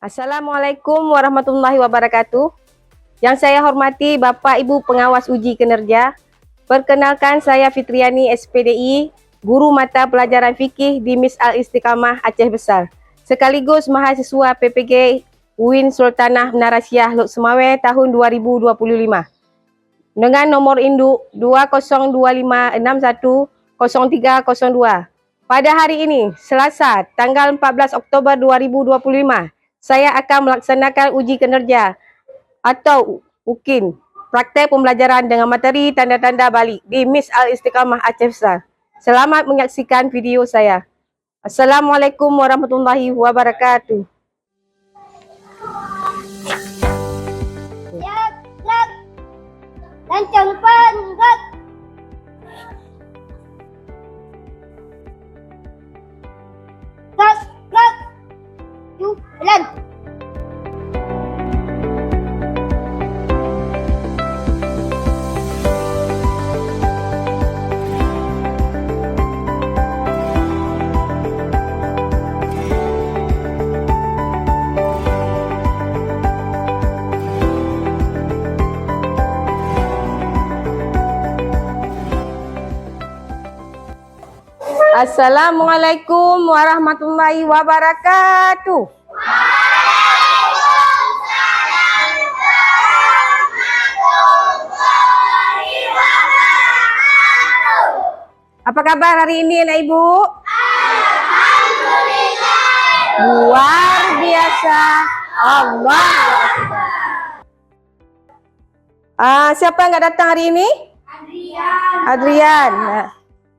Assalamualaikum warahmatullahi wabarakatuh. Yang saya hormati Bapak Ibu Pengawas Uji Kinerja. Perkenalkan, saya Fitriani SPDI, Guru Mata Pelajaran Fikih di Mis Al-Istiqamah Aceh Besar, sekaligus mahasiswa PPG UIN Sultanah Menara Syiah Lok Semawe tahun 2025. Dengan nomor induk 2025610302. Pada hari ini, Selasa, tanggal 14 Oktober 2025, saya akan melaksanakan uji kinerja atau UKIN, praktek pembelajaran dengan materi tanda-tanda balik di Mis Al-Istiqamah Aceh Besar. Selamat menyaksikan video saya. Assalamualaikum warahmatullahi wabarakatuh. Lancang panjat. Gas, gas. Jalan. Assalamualaikum warahmatullahi wabarakatuh. Apa kabar hari ini anak ibu? Alhamdulillah. Luar biasa. Allah. Siapa yang nggak datang hari ini? Adrian.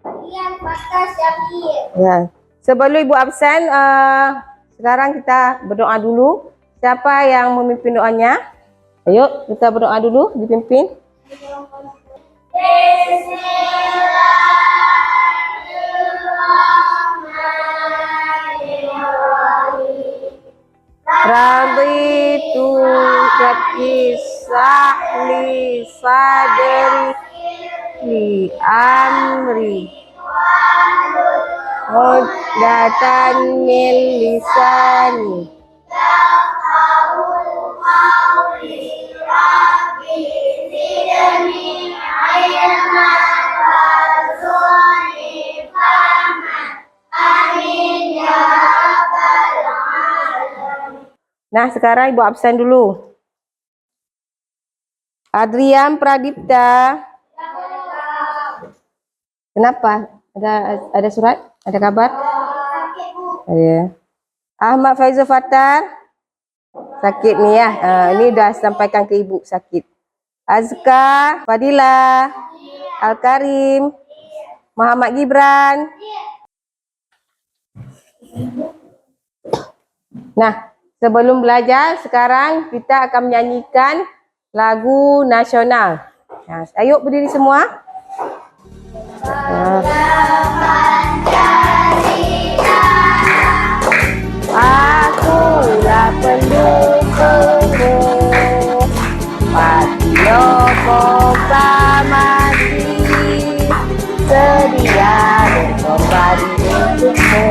Adrian Fakta Syakir. Ya. Sebelum ibu absen, sekarang kita berdoa dulu. Siapa yang memimpin doanya? Ayo kita berdoa dulu, dipimpin. Raditu laki sahli sadri li amri Uqdatan min lisani Nah, sekarang ibu absen dulu. Adrian Pradipta. Kenapa? Ada surat? Ada kabar? Ya. Ahmad Faizul Fatar. Sakit nih ya. Ini dah sampaikan ke ibu sakit. Azka Fadila. Al-Karim. Muhammad Gibran. Nah, sebelum belajar, sekarang kita akan menyanyikan lagu nasional. Nah, ayo berdiri semua. Akulah pendukungmu, Patrio proklamasi, sedia berkorban untukmu.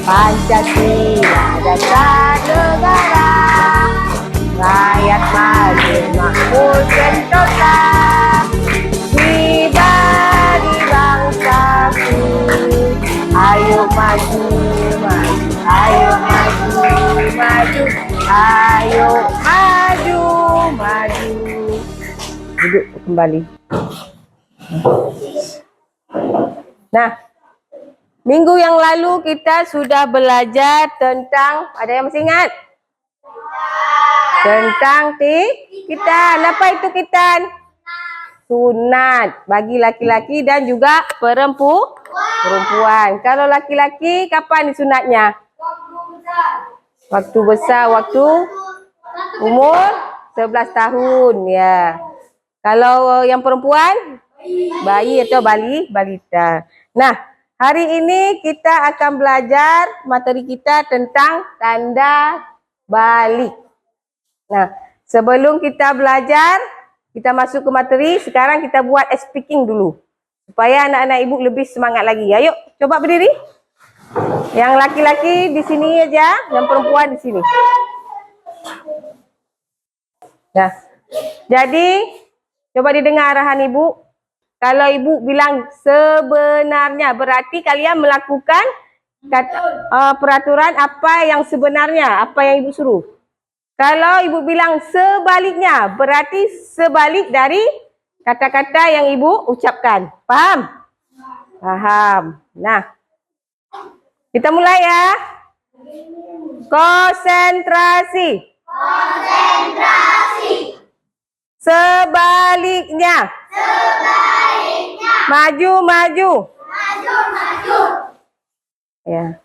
Pancasila dasar negara, rakyat maju makmur sentosa, pribadi bangsaku. Ayo maju, maju, ayo maju, maju, ayo maju, maju. Duduk kembali. Nah, minggu yang lalu kita sudah belajar tentang, ada yang masih ingat? Tentang khitan. Apa itu khitan? Sunat bagi laki-laki dan juga perempuan. Kalau laki-laki kapan disunatnya? Waktu besar, waktu umur 11 tahun ya. Kalau yang perempuan, bayi atau balita. Nah, hari ini kita akan belajar materi kita tentang tanda balik. Nah, sebelum kita belajar, kita masuk ke materi, sekarang kita buat speaking dulu. Supaya anak-anak ibu lebih semangat lagi. Ayo, coba berdiri. Yang laki-laki di sini aja, yang perempuan di sini. Nah, jadi coba didengar arahan ibu. Kalau ibu bilang sebenarnya, berarti kalian melakukan peraturan apa yang sebenarnya, apa yang ibu suruh. Kalau ibu bilang sebaliknya, berarti sebalik dari kata-kata yang ibu ucapkan. Paham? Paham. Nah, kita mulai ya. Konsentrasi. Konsentrasi. Sebaliknya. Sebaliknya. Maju, maju. Maju, maju. Ya.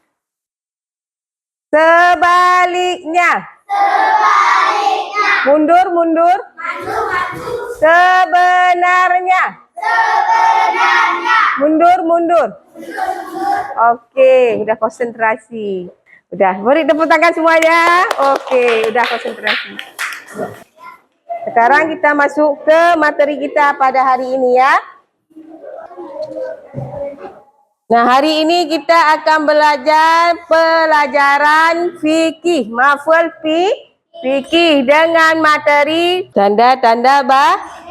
Sebaliknya. Sebaliknya. Mundur, mundur. Maju, maju. Sebenarnya. Sebenarnya. Mundur, mundur. Oke, udah konsentrasi. Udah, beri tepuk tangan semuanya. Oke, udah konsentrasi. Sekarang kita masuk ke materi kita pada hari ini ya. Nah, hari ini kita akan belajar pelajaran fikih, maf'ul fikih dengan materi tanda-tanda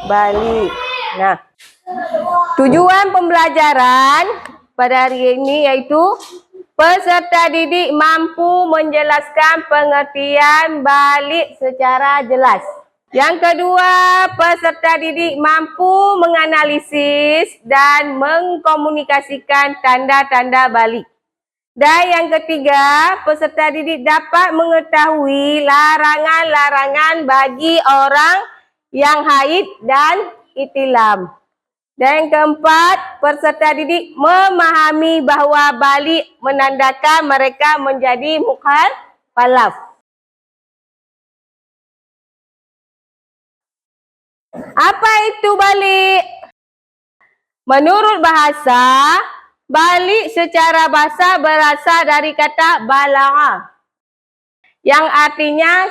balik. Nah, tujuan pembelajaran pada hari ini yaitu peserta didik mampu menjelaskan pengertian balik secara jelas. Yang kedua, peserta didik mampu menganalisis dan mengkomunikasikan tanda-tanda balik. Dan yang ketiga, peserta didik dapat mengetahui larangan-larangan bagi orang yang haid dan ihtilam. Dan yang keempat, peserta didik memahami bahawa balik menandakan mereka menjadi mukallaf. Apa itu balik? Menurut bahasa, balik secara bahasa berasal dari kata balagha yang artinya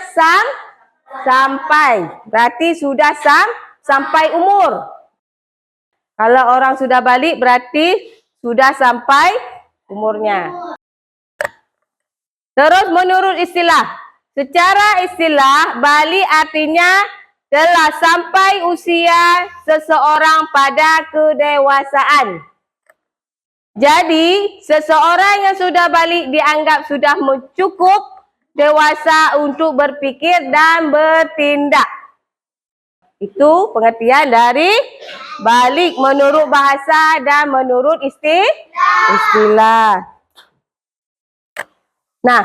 sampai. Berarti sudah sampai umur. Kalau orang sudah balik berarti sudah sampai umurnya. Terus menurut istilah. Secara istilah, balik artinya telah sampai usia seseorang pada kedewasaan. Jadi, seseorang yang sudah balik dianggap sudah cukup dewasa untuk berpikir dan bertindak. Itu pengertian dari balik menurut bahasa dan menurut istilah. Nah,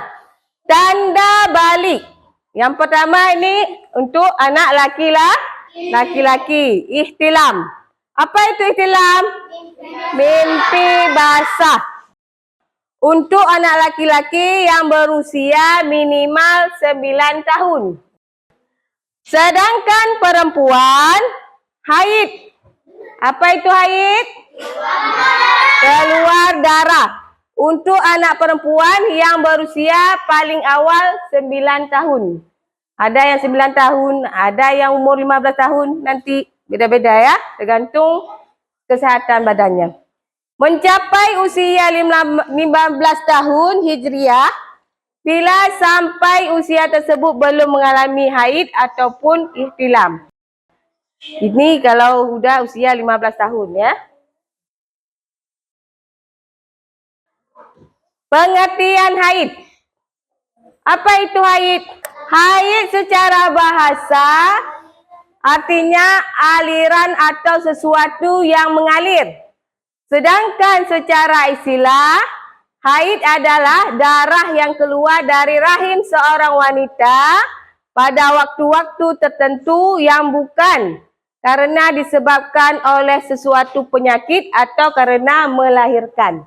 tanda balik. Yang pertama ini untuk anak laki-laki, ihtilam. Apa itu ihtilam? Mimpi basah. Untuk anak laki-laki yang berusia minimal 9 tahun. Sedangkan perempuan, haid. Apa itu haid? Keluar darah. Untuk anak perempuan yang berusia paling awal 9 tahun. Ada yang 9 tahun, ada yang umur 15 tahun. Nanti beda-beda ya, tergantung kesehatan badannya. Mencapai usia 15 tahun Hijriah, bila sampai usia tersebut belum mengalami haid ataupun ihtilam. Ini kalau sudah usia 15 tahun ya. Pengertian haid. Apa itu haid? Haid secara bahasa artinya aliran atau sesuatu yang mengalir. Sedangkan secara istilah, haid adalah darah yang keluar dari rahim seorang wanita pada waktu-waktu tertentu yang bukan karena disebabkan oleh sesuatu penyakit atau karena melahirkan.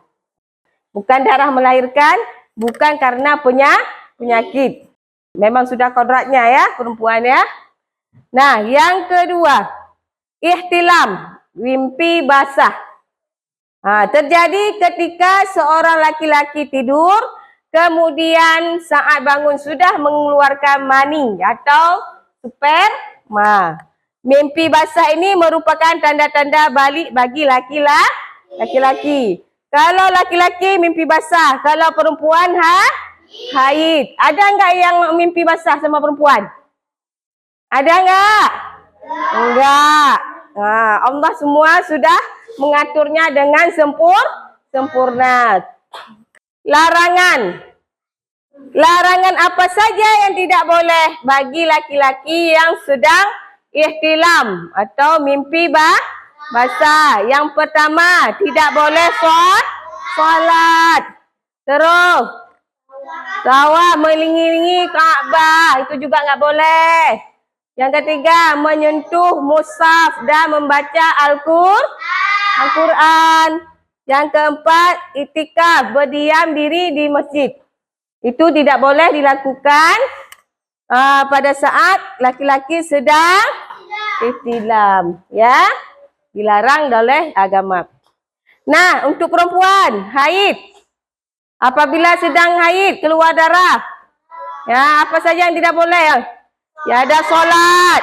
Bukan darah melahirkan, bukan karena penyakit. Memang sudah kodratnya ya, perempuan ya. Nah, yang kedua, ihtilam, mimpi basah. Terjadi ketika seorang laki-laki tidur, kemudian saat bangun sudah mengeluarkan mani atau sperma. Mimpi basah ini merupakan tanda-tanda balik bagi laki-laki. Kalau laki-laki mimpi basah, kalau perempuan haid. Ada enggak yang mimpi basah sama perempuan? Ada enggak? Enggak. Nah, Allah semua sudah mengaturnya dengan sempurna. Larangan. Larangan apa saja yang tidak boleh bagi laki-laki yang sedang ihtilam atau mimpi basah. Yang pertama, tidak boleh solat. Terus, tawaf melilingi Kaabah, itu juga enggak boleh. Yang ketiga, menyentuh mushaf dan membaca Al-Quran. Yang keempat, iktikaf, berdiam diri di masjid. Itu tidak boleh dilakukan pada saat laki-laki sedang ihtilam, ya. Dilarang oleh agama. Nah, untuk perempuan, haid. Apabila sedang haid, keluar darah. Ya, apa saja yang tidak boleh? Ya, ada solat,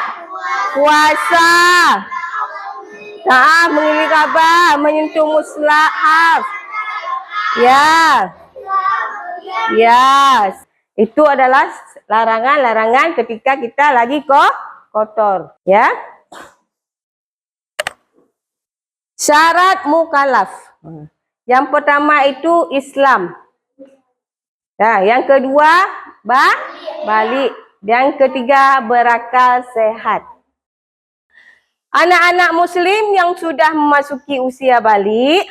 puasa, taat mengelilingi Kaabah, menyentuh mushaf. Ya, itu adalah larangan-larangan ketika kita lagi kotor, ya. Syarat mukallaf. Yang pertama itu Islam. Nah, yang kedua balik. Yang ketiga berakal sehat. Anak-anak muslim yang sudah memasuki usia balik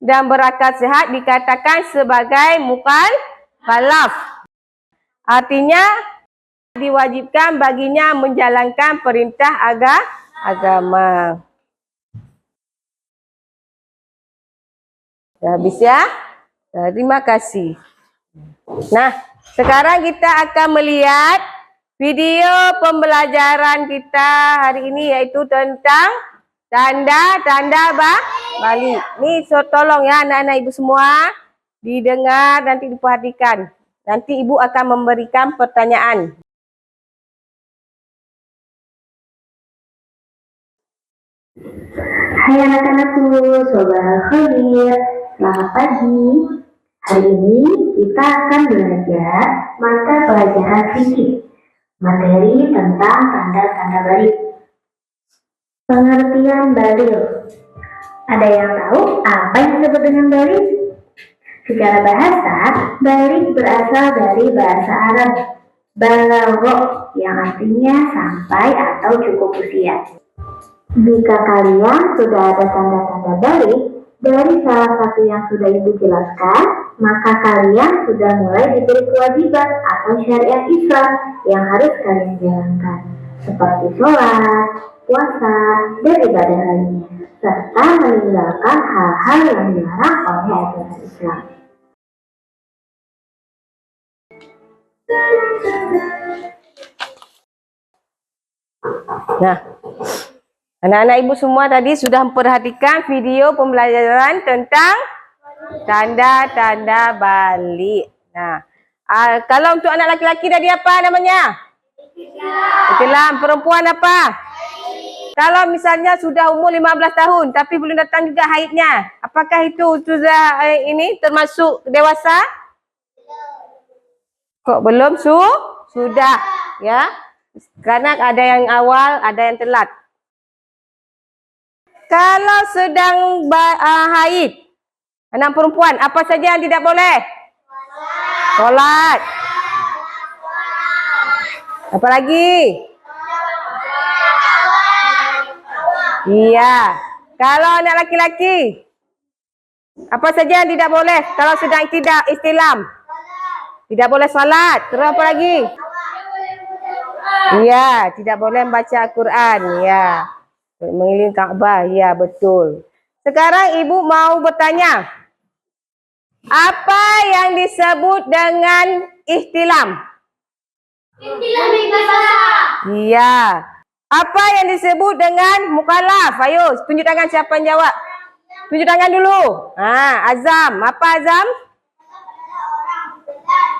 dan berakal sehat dikatakan sebagai mukallaf. Artinya diwajibkan baginya menjalankan perintah agama. Habis ya? Terima kasih. Nah, sekarang kita akan melihat video pembelajaran kita hari ini, yaitu tentang tanda-tanda balik. Nih, so tolong ya anak-anak ibu semua didengar, nanti diperhatikan. Nanti ibu akan memberikan pertanyaan. Hai anak-anakku, sobat khair, selamat pagi. Hari ini kita akan belajar mata pelajaran fikih, materi tentang tanda-tanda balik. Pengertian balik. Ada yang tahu apa yang disebut dengan balik? Secara bahasa, balik berasal dari bahasa Arab balagho, yang artinya sampai atau cukup usia. Jika kalian sudah ada tanda-tanda balik dari salah satu yang sudah ibu jelaskan, maka kalian sudah mulai diberi kewajiban atau syariat Islam yang harus kalian jalankan, seperti sholat, puasa, dan ibadah lainnya, serta meninggalkan hal-hal yang dilarang oleh ajaran Islam. Nah, anak-anak ibu semua tadi sudah memperhatikan video pembelajaran tentang tanda-tanda balik. Nah, kalau untuk anak laki-laki tadi apa namanya? Ihtilam. Perempuan apa? Kalau misalnya sudah umur 15 tahun tapi belum datang juga haidnya, apakah itu sudah ini termasuk dewasa? Kok belum? Sudah, ya. Karena ada yang awal, ada yang telat. Kalau sedang haid, anak perempuan, apa saja yang tidak boleh? Solat. Apa lagi? Iya. Kalau anak laki-laki, apa saja yang tidak boleh kalau sedang tidak ihtilam? Tidak boleh salat. Terus apa lagi? Iya, tidak boleh membaca Al-Quran. Ya. Mengelilingi Kaabah. Ya, betul. Sekarang ibu mau bertanya. Apa yang disebut dengan ihtilam? Ihtilam basah. Iya. Apa yang disebut dengan mukallaf? Ayo, tunjuk tangan siapa yang jawab. Tunjuk tangan dulu. Azam. Apa azam?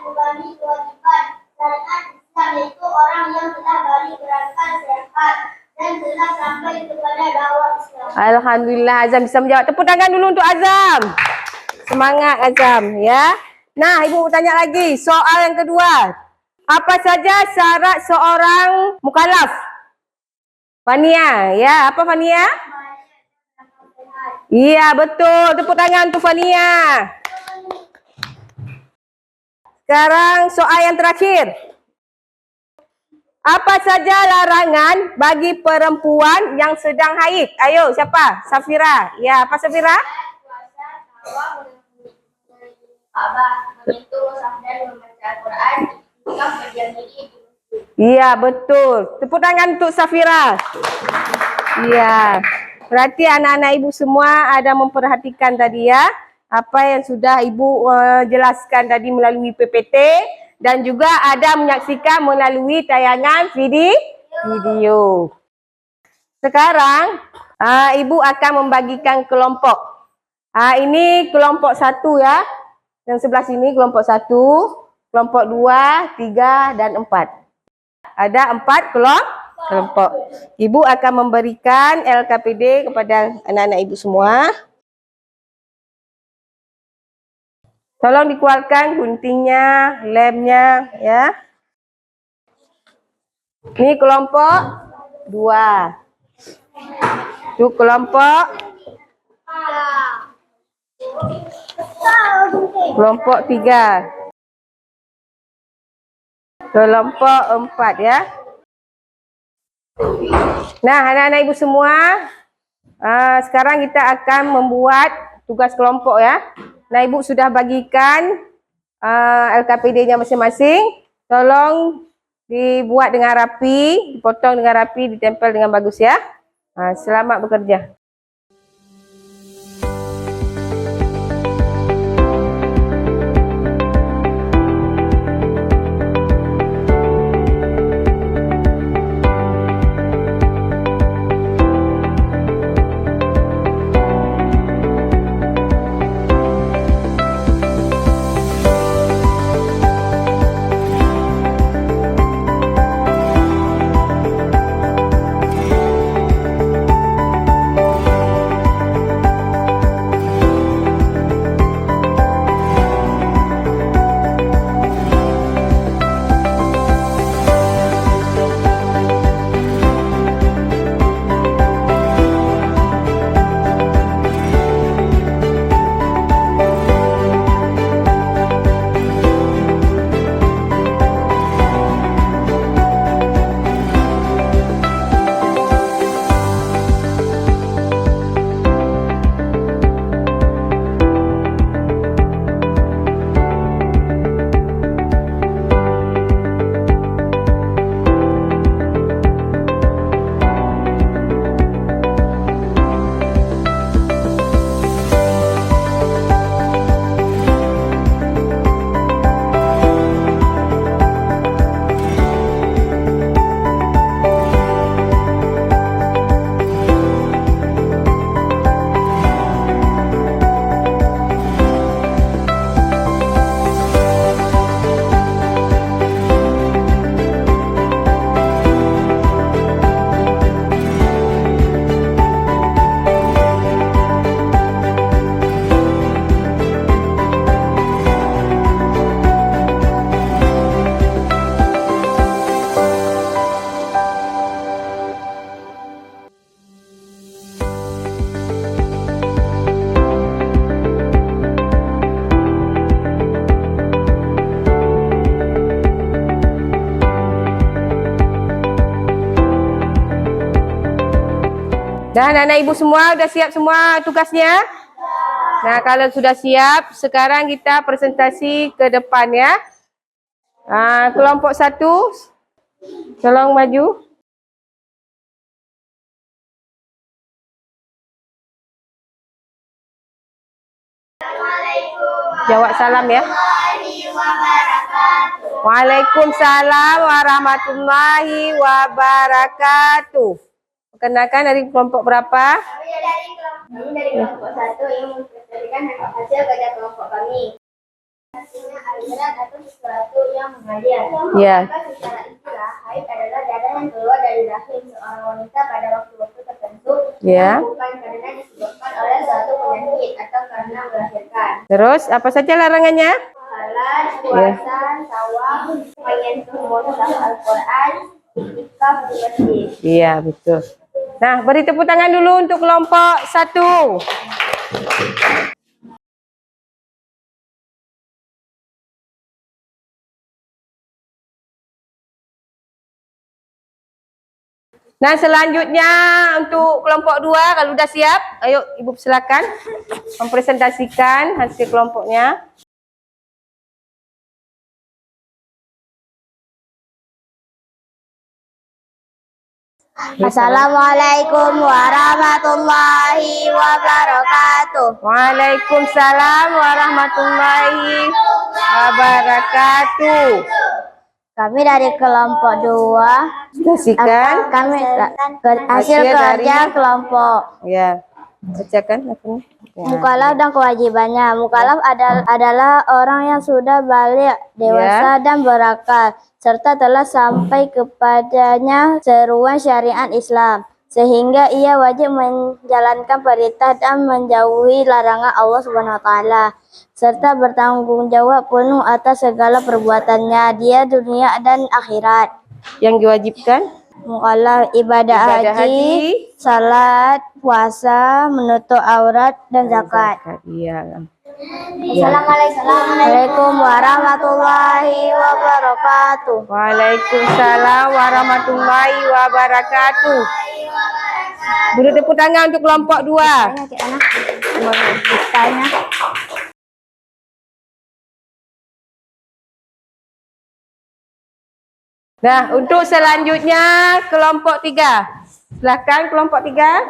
Membagi kewajiban syariat Islam, yaitu orang yang telah balik berakal sehat dan telah sampai kepada dakwah Islam. Alhamdulillah, Azam bisa menjawab. Tepuk tangan dulu untuk Azam. Semangat Azam ya. Nah, Ibu tanya lagi. Soal yang kedua. Apa saja syarat seorang mukallaf? Fania, ya. Apa Fania? Iya, betul. Tepuk tangan untuk Fania. Sekarang soal yang terakhir. Apa saja larangan bagi perempuan yang sedang haid? Ayo, siapa? Safira. Ya, apa Safira? Puasa, tawa, Ka'bah, menyentuh mushaf dan membaca Al-Quran, ikaf berdiam diri di masjid. Iya, betul. Tepuk tangan untuk Safira. Iya. Berarti anak-anak ibu semua ada memperhatikan tadi ya. Apa yang sudah ibu jelaskan tadi melalui PPT. Dan juga ada menyaksikan melalui tayangan video. Sekarang, ibu akan membagikan kelompok. Ini kelompok 1 ya. Yang sebelah sini kelompok 1, kelompok 2, 3, dan 4. Ada 4 kelompok. Ibu akan memberikan LKPD kepada anak-anak ibu semua. Tolong dikeluarkan guntingnya, lemnya ya. Ini kelompok 2. Itu kelompok kelompok 3. Kelompok 4 ya. Nah, anak-anak ibu semua, sekarang kita akan membuat tugas kelompok ya. Nah, ibu sudah bagikan LKPD-nya masing-masing. Tolong dibuat dengan rapi, dipotong dengan rapi, ditempel dengan bagus ya. Selamat bekerja. Dan anak ibu semua sudah siap semua tugasnya? Nah, kalau sudah siap, sekarang kita presentasi ke depan ya. Kelompok 1, tolong maju. Jawab salam ya. Waalaikumsalam warahmatullahi wabarakatuh. Perkenalkan dari kelompok berapa? Kami dari kelompok 1 yang mempresentasikan hasil kerja kelompok kami. Hasilnya aliran atau sesuatu yang mengalir. Ya. Maka secara istilah, haid adalah darah yang keluar dari rahim seorang wanita pada waktu-waktu tertentu. Ya. Bukan karena disebabkan oleh suatu penyakit atau karena melahirkan. Terus apa saja larangannya? Salat, puasa, tawaf, menyentuh mushaf Al-Quran, iktikaf di masjid. Iya, betul. Nah, beri tepuk tangan dulu untuk kelompok 1. Nah, selanjutnya untuk kelompok 2, kalau sudah siap, ayo Ibu silakan mempresentasikan hasil kelompoknya. Assalamualaikum warahmatullahi wabarakatuh. Waalaikumsalam warahmatullahi wabarakatuh. Kami dari kelompok 2 Saksikan. kami hasil kerja kelompok. Ya, bacakan akunnya. Ya. Mukallaf dan kewajibannya. Mukallaf adalah orang yang sudah balik, dewasa dan berakal, serta telah sampai kepadanya seruan syariat Islam, sehingga ia wajib menjalankan perintah dan menjauhi larangan Allah Subhanahu wa taala, serta bertanggung jawab penuh atas segala perbuatannya di dunia dan akhirat. Yang diwajibkan? Mukallaf ibadah haji, salat, puasa, menutup aurat dan zakat. Iya. Assalamualaikum warahmatullahi wabarakatuh. Waalaikumsalam warahmatullahi wabarakatuh. Beri tepuk tangan untuk kelompok 2. Nah, untuk selanjutnya kelompok 3. Silakan kelompok 3.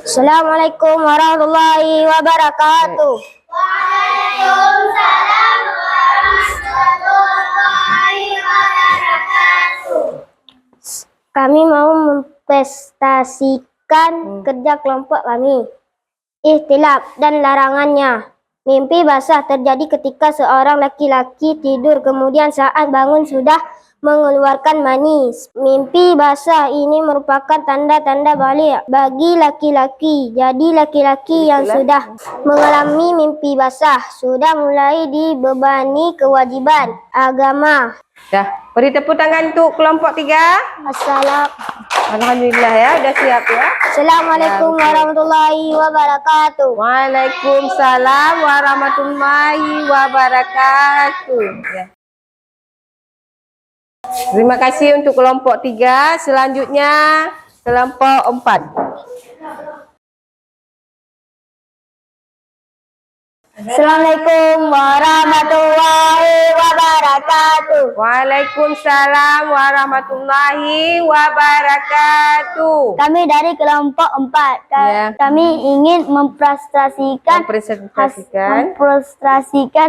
Assalamualaikum warahmatullahi wabarakatuh. Waalaikumsalam warahmatullahi wabarakatuh. Kami mau mempresentasikan kerja kelompok kami. Ikhtilaf dan larangannya. Mimpi basah terjadi ketika seorang laki-laki tidur kemudian saat bangun sudah mengeluarkan mani. Mimpi basah ini merupakan tanda-tanda balik bagi laki-laki. Jadi laki-laki yang sudah mengalami mimpi basah sudah mulai dibebani kewajiban agama. Dah, beri tepuk tangan untuk kelompok 3. Alhamdulillah ya, udah siap ya. Assalamualaikum warahmatullahi wabarakatuh. Waalaikumsalam warahmatullahi wabarakatuh. Ya. Terima kasih untuk kelompok 3. Selanjutnya kelompok 4. Assalamualaikum warahmatullahi wabarakatuh. Waalaikumsalam warahmatullahi wabarakatuh. Kami dari kelompok 4. Ya. Kami ingin mempresentasikan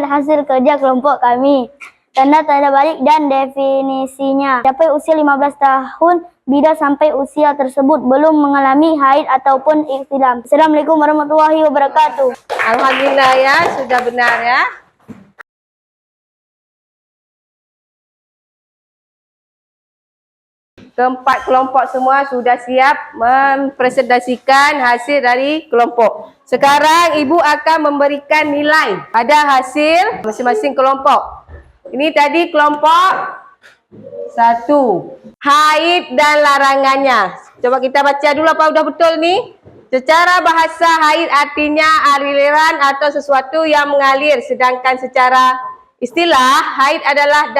hasil kerja kelompok kami. Tanda-tanda balik dan definisinya. Capai usia 15 tahun bila sampai usia tersebut belum mengalami haid ataupun ikhtilam. Assalamualaikum warahmatullahi wabarakatuh. Alhamdulillah ya, sudah benar ya. Keempat kelompok semua sudah siap mempresentasikan hasil dari kelompok. Sekarang Ibu akan memberikan nilai pada hasil masing-masing kelompok. Ini tadi kelompok 1. Haid dan larangannya. Coba kita baca dulu apa udah betul nih. Secara bahasa haid artinya aliran atau sesuatu yang mengalir. Sedangkan secara istilah haid adalah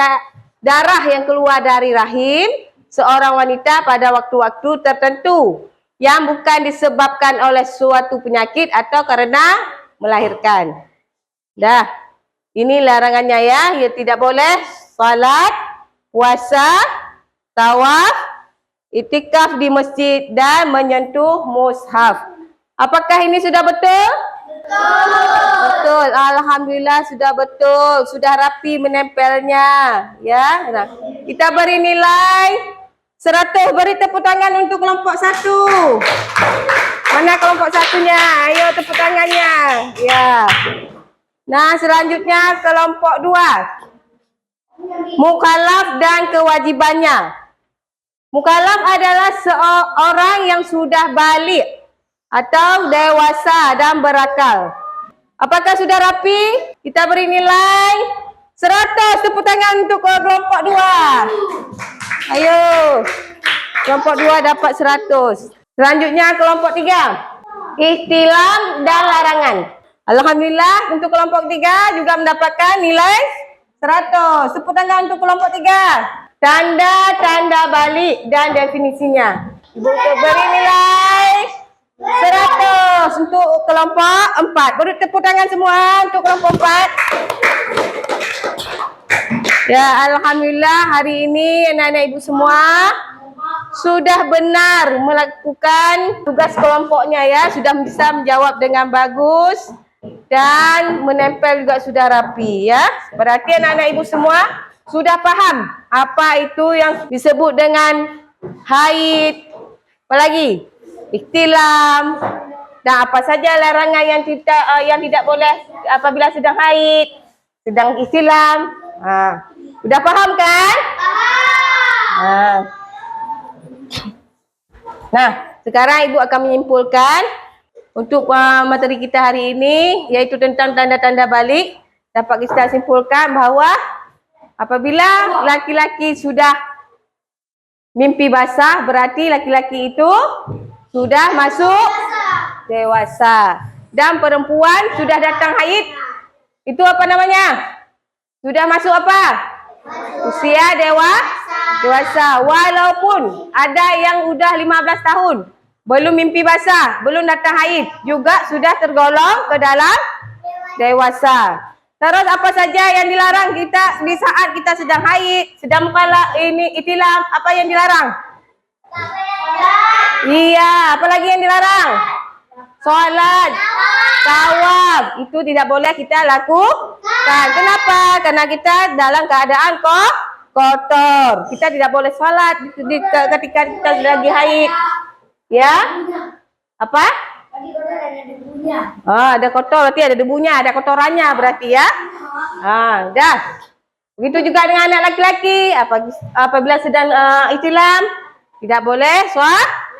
darah yang keluar dari rahim seorang wanita pada waktu-waktu tertentu yang bukan disebabkan oleh suatu penyakit atau karena melahirkan. Dah. Ini larangannya ya, tidak boleh salat, puasa, tawaf, iktikaf di masjid dan menyentuh mushaf. Apakah ini sudah betul? Betul. Alhamdulillah sudah betul, sudah rapi menempelnya, ya. Nah, kita beri nilai 100. Beri tepuk tangan untuk kelompok 1. Mana kelompok 1-nya? Ayo tepuk tangannya. Ya. Nah, selanjutnya kelompok 2. Mukallaf dan kewajibannya. Mukallaf adalah seorang yang sudah balik atau dewasa dan berakal. Apakah sudah rapi? Kita beri nilai 100. Tepuk tangan untuk kelompok 2. Ayo. Kelompok 2 dapat 100. Selanjutnya kelompok 3. Ihtilam dan larangan. Alhamdulillah untuk kelompok 3 juga mendapatkan nilai 100. Tepuk tangan untuk kelompok 3. Tanda-tanda balik dan definisinya. Ibu beri nilai 100 untuk kelompok 4. Beri tepuk tangan semua untuk kelompok 4. Ya, alhamdulillah hari ini anak-anak ibu semua sudah benar melakukan tugas kelompoknya ya, sudah bisa menjawab dengan bagus dan menempel juga sudah rapi ya. Berarti anak-anak ibu semua sudah paham apa itu yang disebut dengan haid, apa lagi? Ihtilam, dan apa saja larangan yang tidak boleh apabila sedang haid, sedang ihtilam. Sudah paham kan? Nah, sekarang ibu akan menyimpulkan untuk materi kita hari ini, yaitu tentang tanda-tanda balik. Dapat kita simpulkan bahawa apabila laki-laki sudah mimpi basah, berarti laki-laki itu sudah masuk dewasa. Dan perempuan sudah datang haid, itu apa namanya? Sudah masuk apa? Usia dewasa. Walaupun ada yang udah 15 tahun, belum mimpi basah, belum datang haid, juga sudah tergolong ke dalam dewasa. Terus apa saja yang dilarang kita di saat kita sedang haid, sedang mukallaf ini ihtilam, apa yang dilarang? Iya, apa lagi yang dilarang? Solat, tawaf, itu tidak boleh kita lakukan. Kenapa? Karena kita dalam keadaan kotor. Kita tidak boleh sholat ketika kita lagi haid. Ya? Apa? Ada kotor, berarti ada debunya, ada kotorannya berarti ya. Dah. Begitu juga dengan anak laki-laki, apabila sedang ihtilam, tidak boleh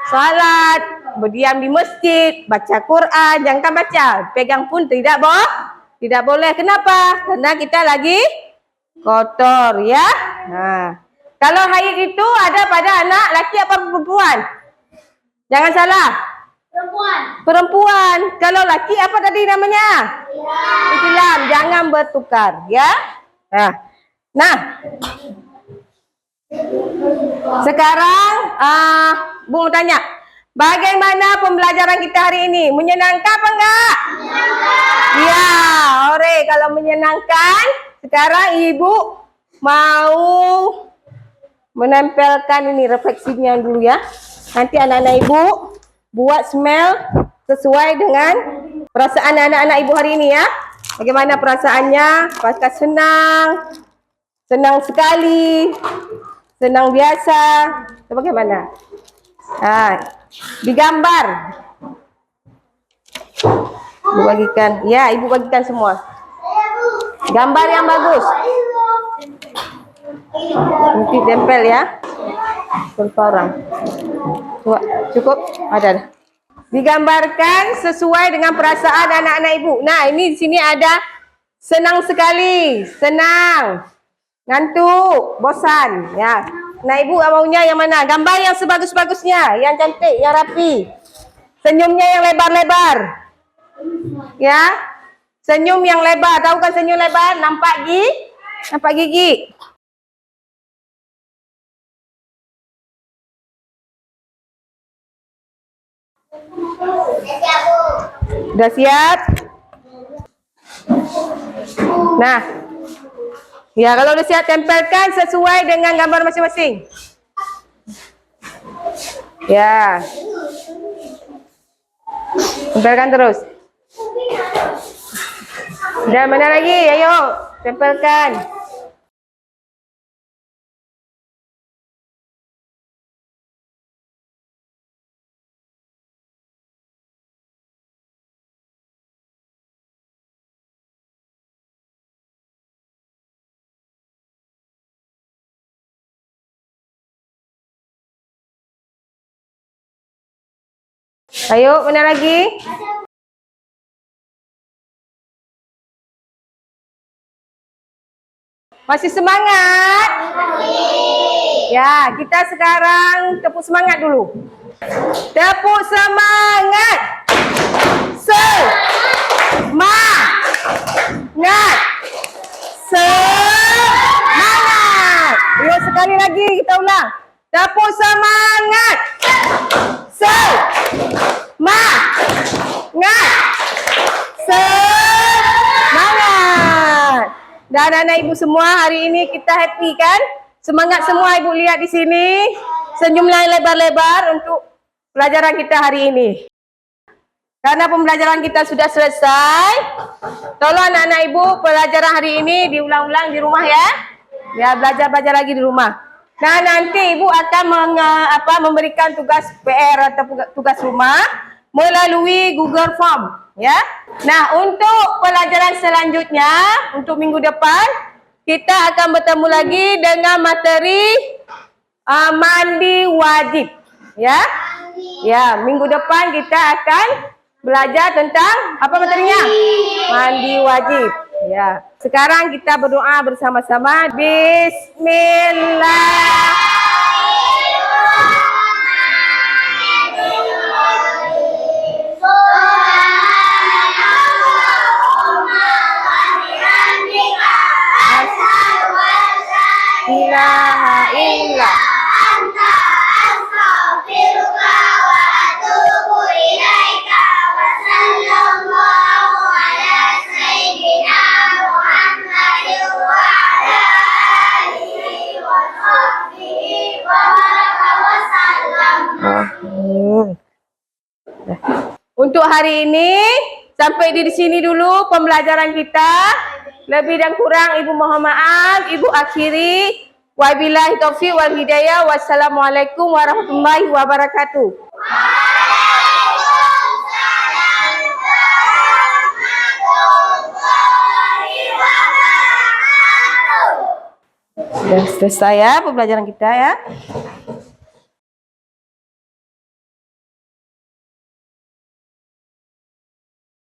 sholat, berdiam di masjid, baca Quran, jangan baca, pegang pun tidak boleh. Kenapa? Karena kita lagi kotor ya. Kalau haid itu ada pada anak laki apa perempuan? Jangan salah. Perempuan. Kalau laki apa tadi namanya? Ihtilam. Jangan bertukar ya. Nah. Sekarang Bu mau tanya, bagaimana pembelajaran kita hari ini? Menyenangkan apa enggak? Iya, ore, kalau menyenangkan, sekarang Ibu mau menempelkan ini refleksinya dulu ya. Nanti anak-anak Ibu buat smell sesuai dengan perasaan anak-anak Ibu hari ini ya. Bagaimana perasaannya? Apakah senang sekali, senang biasa, atau bagaimana? Digambar. Ibu bagikan. Ya, Ibu bagikan semua. Gambar yang bagus. Nanti tempel ya. Berapa orang? Cukup? Ada. Digambarkan sesuai dengan perasaan anak-anak Ibu. Nah, ini di sini ada senang sekali, senang, ngantuk, bosan. Ya. Nah, Ibu maunya yang mana? Gambar yang sebagus-bagusnya, yang cantik, yang rapi. Senyumnya yang lebar-lebar. Ya. Senyum yang lebar. Tahu kan senyum lebar? Nampak gigi. Sudah siap? Nah. Ya, kalau sudah siap tempelkan sesuai dengan gambar masing-masing. Ya. Tempelkan terus. Dan mana lagi? Ayo, tempelkan. Ayo, mana lagi? Masih semangat? Ya, kita sekarang tepuk semangat dulu. Tepuk semangat. Semangat. Semangat. Ayo sekali lagi kita ulang. Tepuk semangat. Semangat. Semangat. Dan anak ibu semua, hari ini kita happy kan? Semangat semua ibu lihat di sini. Senyumlah lebar-lebar untuk pelajaran kita hari ini. Karena pembelajaran kita sudah selesai, tolong anak-anak ibu pelajaran hari ini diulang-ulang di rumah ya. Ya, belajar-belajar lagi di rumah. Nah, nanti ibu akan memberikan tugas PR atau tugas rumah melalui Google Form ya. Nah, untuk pelajaran selanjutnya untuk minggu depan kita akan bertemu lagi dengan materi mandi wajib ya. Ya, minggu depan kita akan belajar tentang apa materinya? Mandi wajib. Ya. Sekarang kita berdoa bersama-sama. Bismillah. Ilaha illallah. Untuk hari ini sampai di sini dulu pembelajaran kita. Lebih dan kurang ibu mohon maaf, ibu akhiri. Wabillahi taufiq wal hidayah. Wassalamualaikum warahmatullahi wabarakatuh. Sudah selesai ya pembelajaran kita ya.